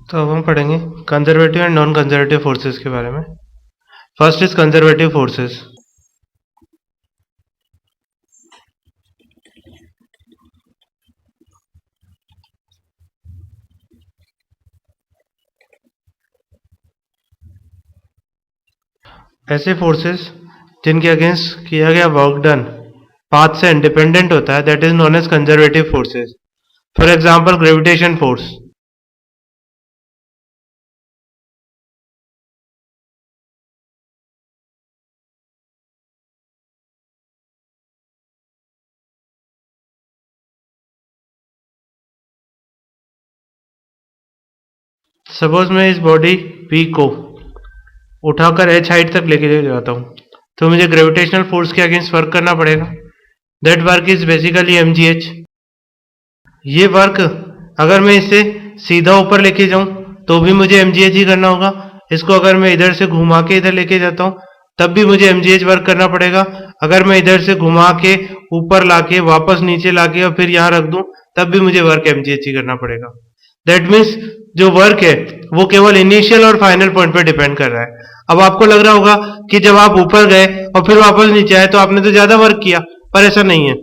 तो अब हम पढ़ेंगे conservative and non conservative forces के बारे में। First is conservative forces. ऐसे फोर्सेस जिनके अगेंस्ट किया गया वर्क डन पाथ से इंडिपेंडेंट होता है, that is known as conservative forces. For example gravitation force. Suppose मैं इस बॉडी P को उठाकर h हाइट तक लेके जाता हूँ, तो मुझे ग्रेविटेशनल फोर्स के अगेंस्ट वर्क करना पड़ेगा। That work is basically mgh। ये वर्क अगर मैं इसे सीधा ऊपर लेके जाऊं तो भी मुझे mgh ही करना होगा। इसको अगर मैं इधर से घुमा के इधर लेके जाता हूं तब भी मुझे mgh वर्क करना पड़ेगा। अगर मैं इधर से घुमा के ऊपर लाके वापस नीचे लाके और फिर यहाँ रख दूं तब भी मुझे वर्क mgh ही करना पड़ेगा। दैट मीन्स जो वर्क है वो केवल इनिशियल और फाइनल पॉइंट पर डिपेंड कर रहा है। अब आपको लग रहा होगा कि जब आप ऊपर गए और फिर वापस नीचे आए तो आपने तो ज्यादा वर्क किया, पर ऐसा नहीं है।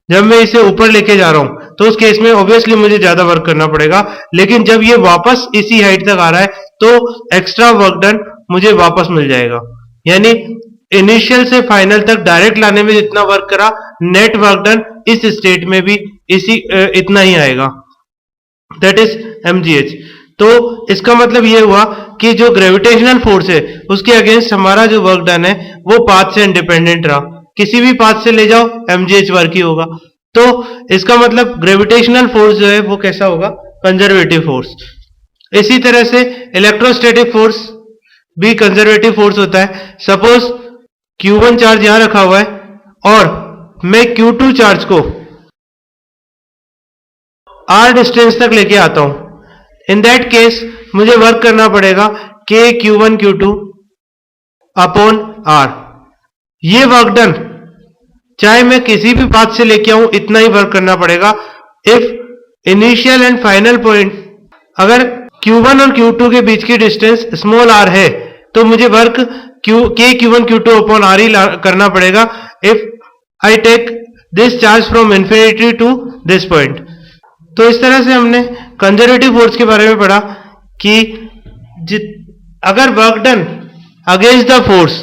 जब मैं इसे ऊपर लेके जा रहा हूं तो उस केस में ऑब्वियसली मुझे ज्यादा वर्क करना पड़ेगा, लेकिन जब ये वापस इसी हाइट तक आ रहा है तो एक्स्ट्रा वर्क डन मुझे वापस मिल जाएगा। यानी इनिशियल से फाइनल तक डायरेक्ट लाने में जितना वर्क करा, नेट वर्क डन इस स्टेट में भी इतना ही आएगा। That is mgh। तो इसका मतलब ये हुआ कि जो ग्रेविटेशनल फोर्स है उसके अगेंस्ट हमारा जो वर्क डन है वो पाथ से इंडिपेंडेंट रहा। किसी भी पाथ से ले जाओ mgh वर्क ही होगा। तो इसका मतलब ग्रेविटेशनल फोर्स जो है वो कैसा होगा? Conservative force. इसी तरह से इलेक्ट्रोस्टैटिक फोर्स भी कंजर्वेटिव फोर्स होता है। सपोज q1 चार्ज यहां रखा हुआ है और मैं q2 चार्ज को r डिस्टेंस तक लेके आता हूं। इन दैट केस मुझे वर्क करना पड़ेगा k q1 q2 upon r। ये वर्क डन चाहे मैं किसी भी पाथ से लेके आऊं इतना ही वर्क करना पड़ेगा। If initial and final point अगर q1 और q2 के बीच की डिस्टेंस स्मॉल r है तो मुझे work k q1 q2 upon r ही करना पड़ेगा। If I take this charge from infinity to this point. तो इस तरह से हमने कंजर्वेटिव फोर्स के बारे में पढ़ा कि अगर work done against the force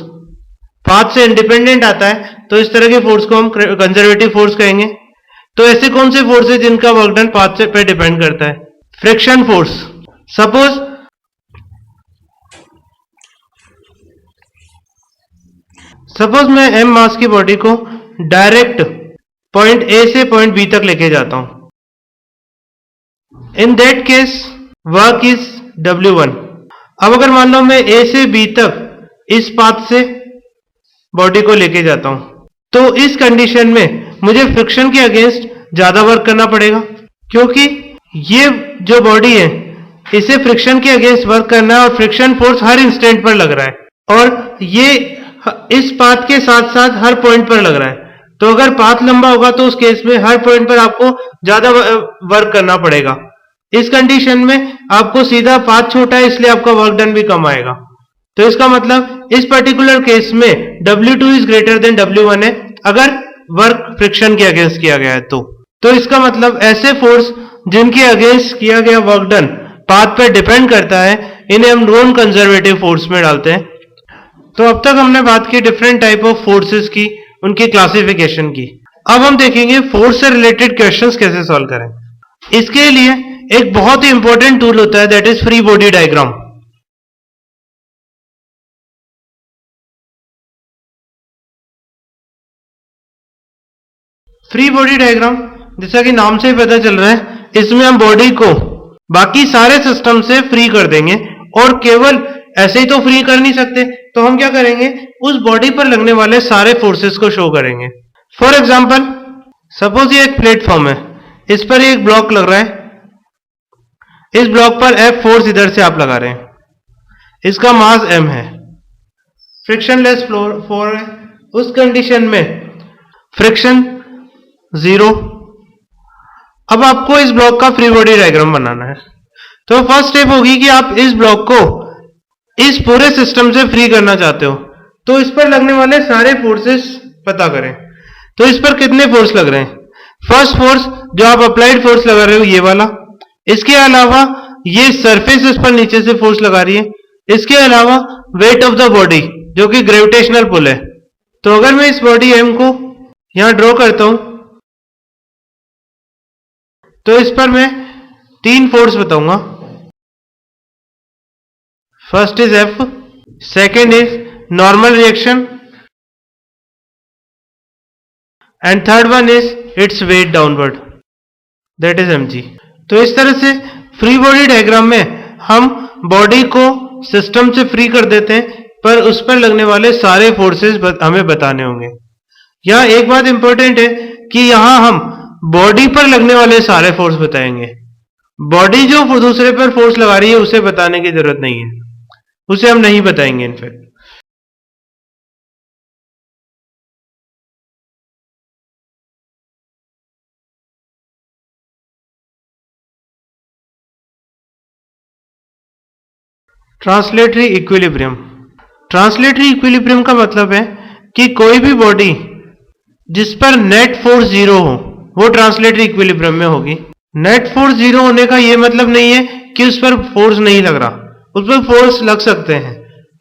path से इंडिपेंडेंट आता है तो इस तरह के फोर्स को हम कंजर्वेटिव फोर्स कहेंगे। तो ऐसे कौन से फोर्स है जिनका वर्क डन पाथ से पे डिपेंड करता है? Friction force. सपोज मैं m मास की बॉडी को डायरेक्ट पॉइंट A से पॉइंट B तक लेके जाता हूं। In that case work is W1। अब अगर मान लो मैं A से B तक इस पाथ से बॉडी को लेके जाता हूं तो इस कंडीशन में मुझे फ्रिक्शन के अगेंस्ट ज्यादा वर्क करना पड़ेगा, क्योंकि ये जो बॉडी है इसे फ्रिक्शन के अगेंस्ट वर्क करना है और फ्रिक्शन फोर्स हर इंस्टेंट पर लग रहा है और ये इस पाथ के साथ साथ हर पॉइंट पर लग रहा है। तो अगर पाथ लंबा होगा तो उस केस में हर पॉइंट पर आपको ज्यादा वर्क करना पड़ेगा। इस कंडीशन में आपको सीधा पाथ छोटा है इसलिए आपका वर्क डन भी कम आएगा। तो इसका मतलब इस पर्टिकुलर केस में W2 is greater than W1 है अगर वर्क फ्रिक्शन के अगेंस्ट किया गया है तो इसका मतलब ऐसे फोर्स जिनके अगेंस्ट किया गया वर्क डन पाथ पर डिपेंड करता है इन्हें हम नॉन कंजर्वेटिव फोर्स में डालते हैं। तो अब तक हमने बात की डिफरेंट टाइप ऑफ फोर्सेस की, उनकी क्लासिफिकेशन की। अब हम देखेंगे फोर्स से रिलेटेड क्वेश्चंस कैसे सॉल्व करें। इसके लिए एक बहुत ही इंपॉर्टेंट टूल होता है, that is free body diagram. Free body diagram जैसा कि नाम से ही पता चल रहा है, इसमें हम बॉडी को बाकी सारे सिस्टम से फ्री कर देंगे और केवल ऐसे ही तो फ्री कर नहीं सकते, तो हम क्या करेंगे, उस बॉडी पर लगने वाले सारे फोर्सेस को शो करेंगे। फॉर एग्जांपल सपोज ये एक प्लेटफॉर्म है, इस पर एक ब्लॉक लग रहा है, इस ब्लॉक पर F फोर्स इधर से आप लगा रहे हैं, इसका मास m है, फ्रिक्शनलेस फ्लोर है, उस कंडीशन में फ्रिक्शन 0। अब आपको इस ब्लॉक का फ्री बॉडी डायग्राम बनाना है। तो फर्स्ट स्टेप होगी कि आप इस ब्लॉक को इस पूरे सिस्टम से फ्री करना चाहते हो, तो इस पर लगने वाले सारे फोर्सेस पता करें। तो इस पर कितने फोर्स लग रहे हैं? फर्स्ट फोर्स जो आप अप्लाइड फोर्स लगा रहे हो ये वाला, इसके अलावा ये सरफेस इस पर नीचे से फोर्स लगा रही है, इसके अलावा वेट ऑफ द बॉडी जो कि ग्रेविटेशनल पुल है। तो अगर मैं इस बॉडी एम को यहां ड्रॉ करता हूं तो इस पर मैं 3 फोर्स बताऊंगा। First is F, second is normal reaction and third one is its weight downward, that is mg। तो इस तरह से फ्री बॉडी डायग्राम में हम बॉडी को सिस्टम से फ्री कर देते हैं, पर उस पर लगने वाले सारे फोर्सेस हमें बताने होंगे। यहां एक बात इंपॉर्टेंट है कि यहां हम बॉडी पर लगने वाले सारे फोर्स बताएंगे, बॉडी जो दूसरे पर फोर्स लगा रही है उसे बताने की जरूरत नहीं है, उसे हम नहीं बताएंगे in fact. Translatory equilibrium. Translatory equilibrium का मतलब है कि कोई भी बॉडी जिस पर नेट फोर्स जीरो हो वो ट्रांसलेटरी इक्विलिब्रियम में होगी। नेट फोर्स जीरो होने का यह मतलब नहीं है कि उस पर फोर्स नहीं लग रहा, उस पर फोर्स लग सकते हैं।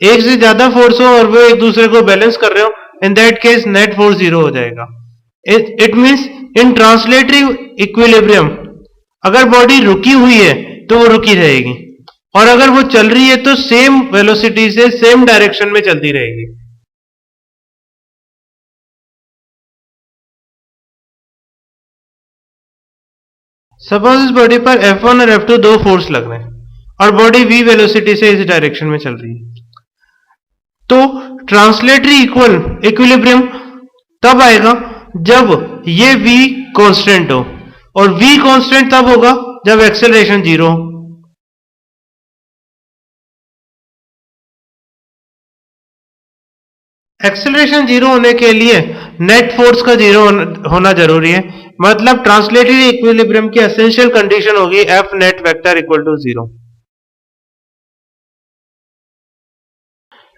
एक से ज्यादा फोर्स हो और वो एक दूसरे को बैलेंस कर रहे हो, in that case net force zero हो जाएगा। It means in translatory equilibrium अगर बॉडी रुकी हुई है तो वो रुकी रहेगी, और अगर वो चल रही है तो सेम वेलोसिटी से सेम डायरेक्शन में चलती रहेगी। सपोज इस बॉडी पर F1 और F2 दो फोर्स लग रहे हैं और बॉडी v वेलोसिटी से इस डायरेक्शन में चल रही है, तो ट्रांसलेटरी इक्विलिब्रियम तब आएगा जब ये v कांस्टेंट हो, और v कांस्टेंट तब होगा जब एक्सेलरेशन जीरो हो। एक्सेलरेशन जीरो होने के लिए नेट फोर्स का जीरो होना जरूरी है, मतलब ट्रांसलेटरी इक्विलिब्रियम की एसेंशियल कंडीशन होगी F net vector equal to zero.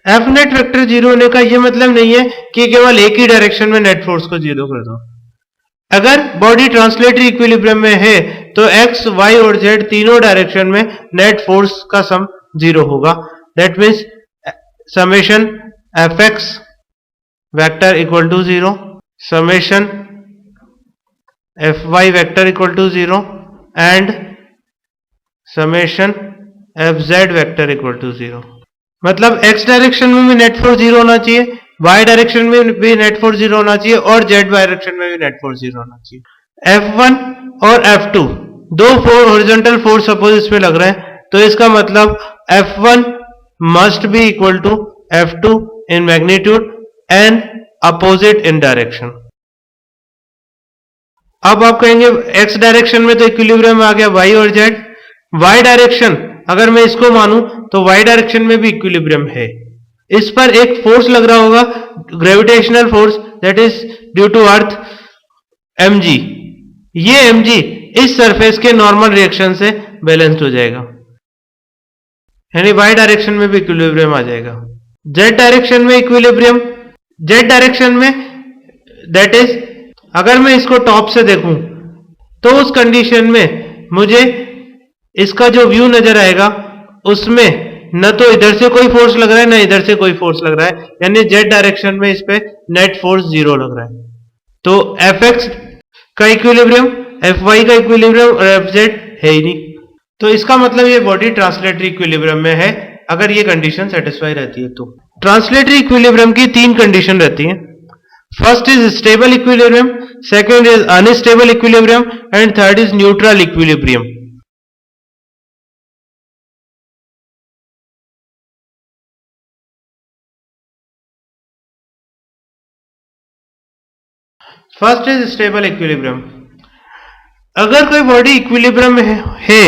F net vector zero होने का यह मतलब नहीं है कि केवल एक ही डायरेक्शन में नेट फोर्स को जीरो कर दो। अगर बॉडी ट्रांसलेटरी इक्विलिब्रियम में है तो एक्स, वाई और जेड तीनों डायरेक्शन में नेट फोर्स का सम जीरो होगा। That means summation F X vector equal to zero, summation F Y vector equal to zero and summation F Z vector equal to zero. मतलब X direction में भी net force zero होना चाहिए, Y direction में भी net force zero होना चाहिए और जेड डायरेक्शन में भी नेट फोर्स जीरो होना चाहिए। F1 और F2 दो हॉरिजॉन्टल फोर्स सपोज इसमें लग रहा है, तो इसका मतलब F1 must be equal to F2 in magnitude and opposite in direction. अब आप कहेंगे एक्स डायरेक्शन में तो इक्विलिब्रियम आ गया वाई और जेड, वाई डायरेक्शन अगर मैं इसको मानूं तो वाई डायरेक्शन में भी इक्विलिब्रियम है। इस पर एक फोर्स लग रहा होगा gravitational force, that is due to earth mg। ये mg इस सरफेस के नॉर्मल रिएक्शन से बैलेंस्ड हो जाएगा, यानी वाई डायरेक्शन में भी इक्विलिब्रियम आ जाएगा। जेड डायरेक्शन में इक्विलिब्रियम, जेड डायरेक्शन में दैट इज अगर मैं इसको टॉप से देखूं तो उस कंडीशन में मुझे इसका जो व्यू नजर आएगा उसमें न तो इधर से कोई फोर्स लग रहा है न इधर से कोई फोर्स लग रहा है, यानी जेड डायरेक्शन में इस पे नेट फोर्स जीरो लग रहा है। तो एफ एक्स का इक्विलिब्रियम, एफ वाई का इक्विलिब्रियम और एफ जेड है ही नहीं, तो इसका मतलब ये बॉडी ट्रांसलेटरी इक्विलिब्रियम में है अगर ये कंडीशन सेटिस्फाई रहती है। तो ट्रांसलेटरी इक्विलिब्रियम की 3 कंडीशन रहती है। First is stable equilibrium, second is unstable equilibrium and third is neutral equilibrium. First is stable equilibrium. अगर कोई बॉडी इक्विलिब्रियम है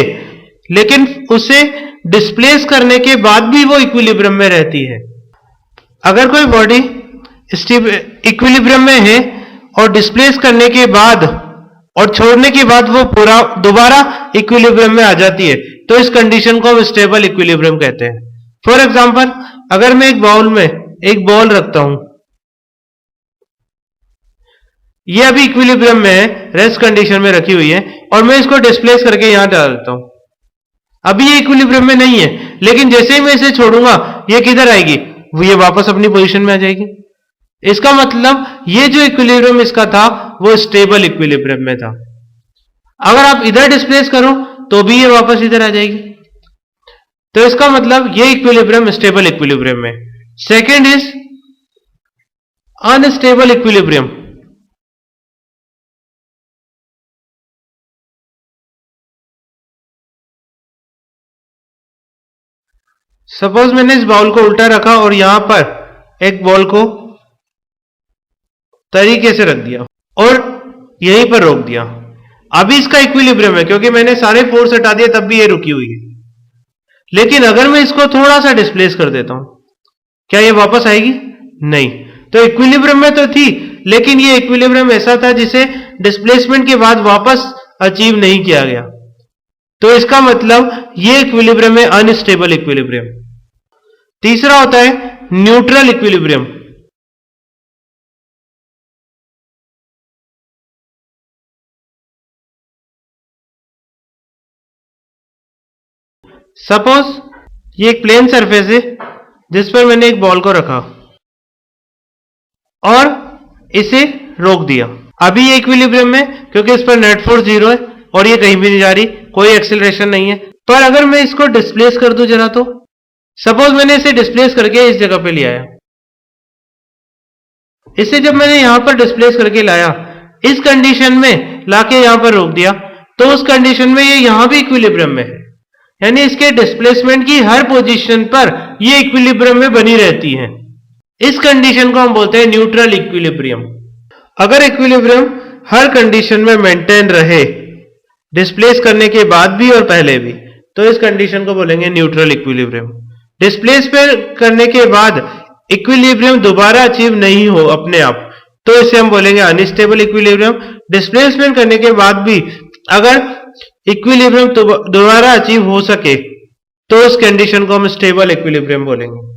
लेकिन उसे डिस्प्लेस करने के बाद भी वो इक्विलिब्रियम में रहती है, अगर कोई बॉडी इक्विलिब्रियम में है और डिस्प्लेस करने के बाद और छोड़ने के बाद वो पूरा दोबारा इक्विलिब्रियम में आ जाती है, तो इस कंडीशन को हम स्टेबल इक्विलिब्रियम कहते हैं। फॉर एग्जांपल, अगर मैं एक बाउल में एक बॉल रखता हूं, ये अभी इक्विलिब्रियम में है, रेस्ट कंडीशन में रखी हुई है, और मैं इसको डिस्प्लेस करके यहां डाल देता हूं। अभी ये इक्विलिब्रियम में नहीं है, लेकिन जैसे ही मैं इसे छोड़ूंगा ये किधर आएगी, ये वापस अपनी पोजीशन में आ जाएगी। इसका मतलब ये जो इक्विलिब्रियम इसका था वो स्टेबल इक्विलिब्रियम में था। अगर आप इधर डिस्प्लेस करो तो भी ये वापस इधर आ जाएगी। तो इसका मतलब ये इक्विलिब्रियम स्टेबल इक्विलिब्रियम में। Second is unstable equilibrium. Suppose मैंने इस बाउल को उल्टा रखा और यहां पर एक बॉल को तरीके से रख दिया और यहीं पर रोक दिया। अभी इसका इक्विलिब्रियम है क्योंकि मैंने सारे फोर्स हटा दिए, तब भी ये रुकी हुई है। लेकिन अगर मैं इसको थोड़ा सा डिस्प्लेस कर देता हूं, क्या ये वापस आएगी? नहीं। तो इक्विलिब्रियम में तो थी, लेकिन ये इक्विलिब्रियम ऐसा था जिसे डिस्प्लेसमेंट के बाद वापस अचीव नहीं किया गया। तो इसका मतलब ये इक्विलिब्रियम है अनस्टेबल इक्विलिब्रियम। तीसरा होता है न्यूट्रल इक्विलिब्रियम। सपोज ये एक प्लेन सरफेस है जिस पर मैंने एक बॉल को रखा और इसे रोक दिया। अभी ये इक्विलिब्रियम में क्योंकि इस पर नेट फोर्स 0 है और ये कहीं भी नहीं जा रही, कोई एक्सेलरेशन नहीं है। पर अगर मैं इसको डिस्प्लेस कर दूं जरा, तो सपोज मैंने इसे डिस्प्लेस करके इस जगह पे ले आया। इसे जब मैंने यहां पर डिस्प्लेस करके लाया, इस कंडीशन में लाके यहां पर रोक दिया, तो उस कंडीशन में ये यहां भी इक्विलिब्रियम में है, यानी इसके डिस्प्लेसमेंट की हर पोजीशन पर ये इक्विलिब्रियम में बनी रहती है। इस कंडीशन को हम बोलते हैं न्यूट्रल इक्विलिब्रियम। अगर इक्विलिब्रियम हर कंडीशन में मेंटेन रहे, डिस्प्लेस करने के बाद भी और पहले भी, तो इस कंडीशन को बोलेंगे न्यूट्रल इक्विलिब्रियम। डिस्प्लेसमेंट करने के बाद इक्विलिब्रियम दोबारा अचीव नहीं हो अपने आप, तो इसे हम बोलेंगे अनस्टेबल इक्विलिब्रियम। डिस्प्लेसमेंट करने के बाद भी अगर इक्विलिब्रियम दोबारा अचीव हो सके, तो उस कंडीशन को हम स्टेबल इक्विलिब्रियम बोलेंगे।